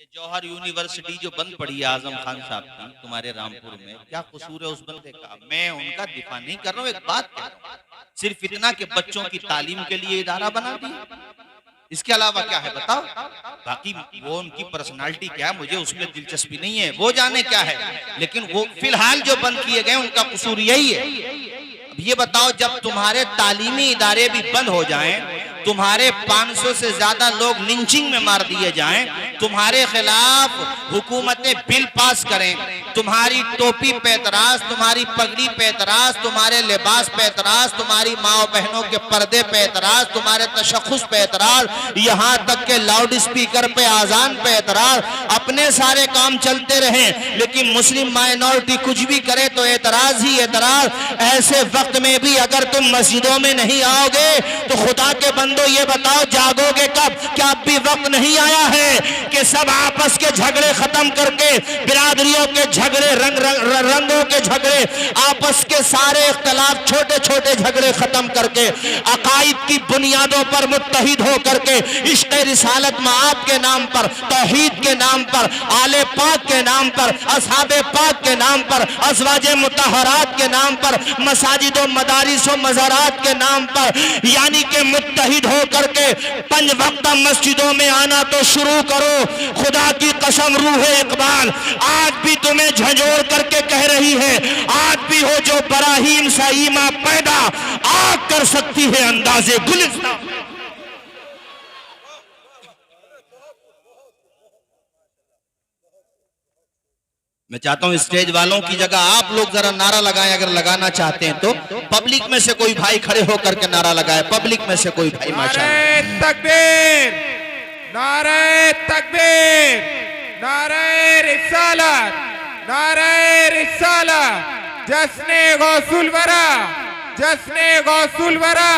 ये जौहर यूनिवर्सिटी जो बंद पड़ी है आजम खान साहब की तुम्हारे रामपुर में, क्या कसूर है उस बंदे का? मैं उनका दिफा नहीं कर रहा हूँ, एक बात कह रहा हूँ, सिर्फ इतना कि बच्चों की तालीम के लिए इदारा बना दिया, इसके अलावा क्या है बताओ? बाकी वो उनकी पर्सनालिटी क्या है मुझे उसमें दिलचस्पी नहीं है, वो जाने क्या है, लेकिन वो फिलहाल जो बंद किए गए उनका कसूर यही है। अब ये बताओ, जब तुम्हारे तालीमी इदारे भी बंद हो जाएं, तुम्हारे 500 से ज्यादा लोग लिंचिंग में मार दिए जाएं, तुम्हारे खिलाफ हुकूमतें बिल पास करें, तुम्हारी टोपी पे एतराज, तुम्हारी पगड़ी पे एतराज, तुम्हारे लिबास पे एतराज, तुम्हारी माँ बहनों के पर्दे पे एतराज, तुम्हारे तशख्खुस पे एतराज, यहाँ तक के लाउड स्पीकर पे आजान पे एतराज, अपने सारे काम चलते रहें लेकिन मुस्लिम माइनॉरिटी कुछ भी करे तो एतराज ही एतराज। ऐसे वक्त में भी अगर तुम मस्जिदों में नहीं आओगे तो खुदा के बंदो ये बताओ जागोगे कब? क्या अब भी वक्त नहीं आया है कि सब आपस के झगड़े खत्म करके, बिरादरियों के झगड़े, रंगों के झगड़े, आपस के सारे इख्तलाफ, छोटे छोटे झगड़े खत्म करके अकायद की बुनियादों पर मुत्तहिद हो करके इश्क़ रिसालत मआब के नाम पर, तौहीद के नाम पर, आले पाक के नाम पर, असहाबे पाक के नाम पर, अज़वाजे मुतहरात के नाम पर, मसाजिद व मदारिस व मज़ारात के नाम पर, यानी कि मुत्तहिद हो करके 5 वक्त मस्जिदों में आना तो शुरू करो। खुदा की कसम रूहे इकबाल आज भी तुम्हें झंझोड़ करके कह रही है, आज भी हो जो बराहीम सईमा पैदा आग कर सकती है अंदाजे गुलिस्तान। मैं चाहता हूं स्टेज वालों की जगह आप लोग जरा नारा लगाएं, अगर लगाना चाहते हैं तो पब्लिक में से कोई भाई खड़े होकर के नारा लगाए, पब्लिक में से कोई भाई। माशाअल्लाह, तकबीर, नारे तकबीर, नारे रिसालत, नारे रिसालत, जश्ने गौसुल वरा, जश्ने गौसुल वरा,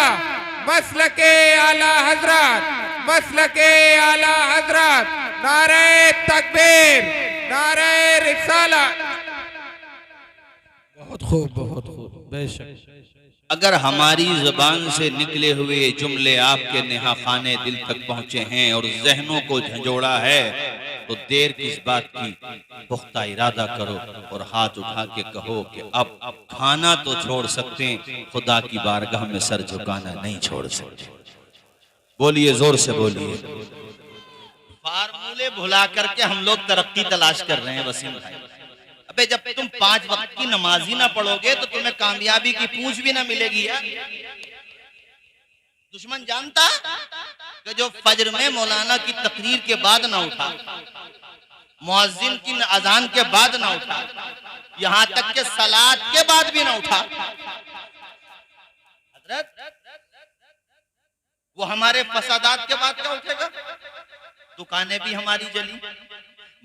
मसलके आला हजरत, मसलके आला हजरत, नारे तकबीर, नारे रिसालत। बहुत खूब, बहुत खूब, बेशक। अगर हमारी ज़बान से निकले हुए जुमले आपके नेहा खाने दिल तक पहुंचे हैं और जहनों को झंझोड़ा है तो देर किस बात की, पुख्ता इरादा करो और हाथ उठा के कहो कि अब खाना तो छोड़ सकते हैं, खुदा की बारगाह में सर झुकाना नहीं छोड़ सकते। बोलिए, जोर से बोलिए। फार्मूले भुला करके हम लोग तरक्की तलाश कर रहे हैं वसीम भाई। अबे जब तुम 5 वक्त की नमाज ही ना पढ़ोगे तो तुम्हें कामयाबी की पूंछ भी ना मिलेगी यार। दुश्मन जानता कि जो फजर में मौलाना की तकरीर के बाद ना उठा, मुअज्जिन की अजान के बाद ना उठा, यहाँ तक के सलात के बाद भी ना उठा, हजरत वो हमारे फसादात के बाद क्या उठेगा? दुकानें भी हमारी जली,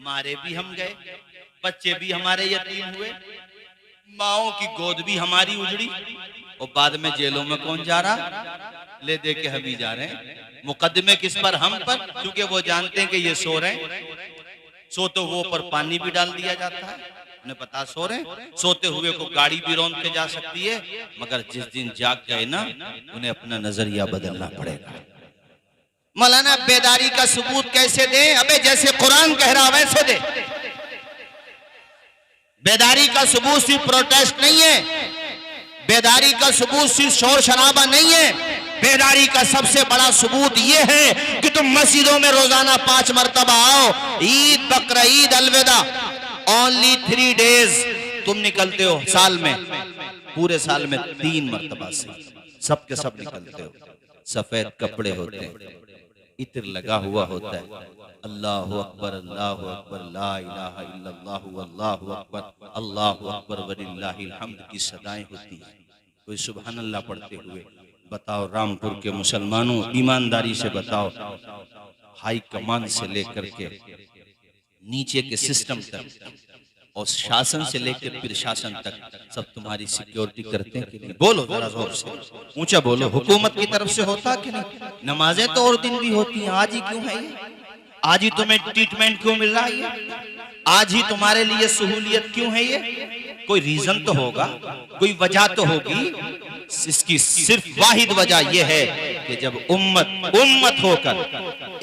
मारे भी हम गए, बच्चे भी हमारे यतीम हुए, माओं की गोद भी हमारी उजड़ी, और बाद में जेलों में कौन जा रहा? ले दे के हम ही जा रहे हैं। मुकदमे किस पर? हम पर, क्योंकि वो जानते हैं कि ये सो रहे हैं। सो तो वो पर पानी भी डाल दिया जाता है, उन्हें पता सो रहे, सोते हुए को गाड़ी भी रौंद के जा सकती है, मगर जिस दिन जाग गए ना उन्हें अपना नजरिया बदलना पड़ेगा। मौलाना बेदारी का सबूत कैसे दे? अबे जैसे कुरान कह रहा वैसे दे। बेदारी का सबूत सिर्फ प्रोटेस्ट नहीं है, बेदारी का सबूत सिर्फ शोर शराबा नहीं है, बेदारी का सबसे बड़ा सबूत यह है कि तुम मस्जिदों में रोजाना 5 मरतबा आओ। ईद, बकरा ईद, अलविदा, ओनली 3 डेज तुम निकलते हो साल में, पूरे साल में 3 मरतबा से सब के सब निकलते हो। सफेद कपड़े होते हैं, इत्र लगा हुआ होता है, अल्लाहु अकबर, अल्लाहु अकबर, ला इलाहा इल्लल्लाहु, अल्लाहु अकबर, अल्लाहु अकबर वलिल्लाहिल हम्द की सदाएं होती है। कोई सुभान अल्लाह पढ़ते हुए बताओ। रामपुर के मुसलमानों, ईमानदारी से बताओ, हाई कमान से लेकर के नीचे के सिस्टम तक और शासन से लेकर फिर शासन तक सब तुम्हारी सिक्योरिटी करते हैं कि नहीं? बोलो जरा जोर से, ऊंचा बोलो। हुकूमत की तरफ से होता कि नहीं? नमाजें तो और दिन भी होती हैं, आज ही क्यों है ये? आज ही तुम्हें ट्रीटमेंट क्यों मिल रहा है ये? आज ही तुम्हारे लिए सहूलियत क्यों है ये? कोई रीजन तो होगा, कोई वजह तो होगी। इसकी सिर्फ वाहिद वजह यह है कि जब उम्मत होकर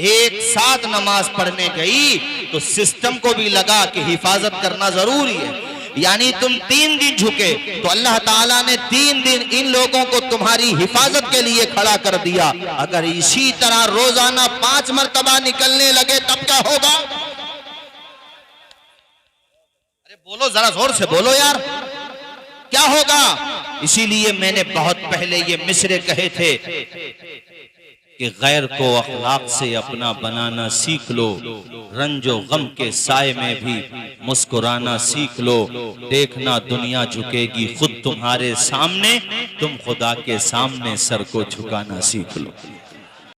एक साथ नमाज पढ़ने गई तो सिस्टम को भी लगा कि हिफाजत करना जरूरी है। यानी तुम 3 दिन झुके तो अल्लाह ताला ने 3 दिन इन लोगों को तुम्हारी हिफाजत के लिए खड़ा कर दिया। अगर इसी तरह रोजाना 5 मरतबा निकलने लगे तब क्या होगा? अरे बोलो, जरा जोर से बोलो यार, क्या होगा? इसीलिए मैंने बहुत पहले ये मिसरे कहे थे कि गैर को अखलाक से अपना बनाना सीख लो, रंजो गम के साए में भी मुस्कुराना सीख लो। देखना दुनिया झुकेगी खुद तुम्हारे सामने, तुम खुदा के सामने सर को झुकाना सीख लो।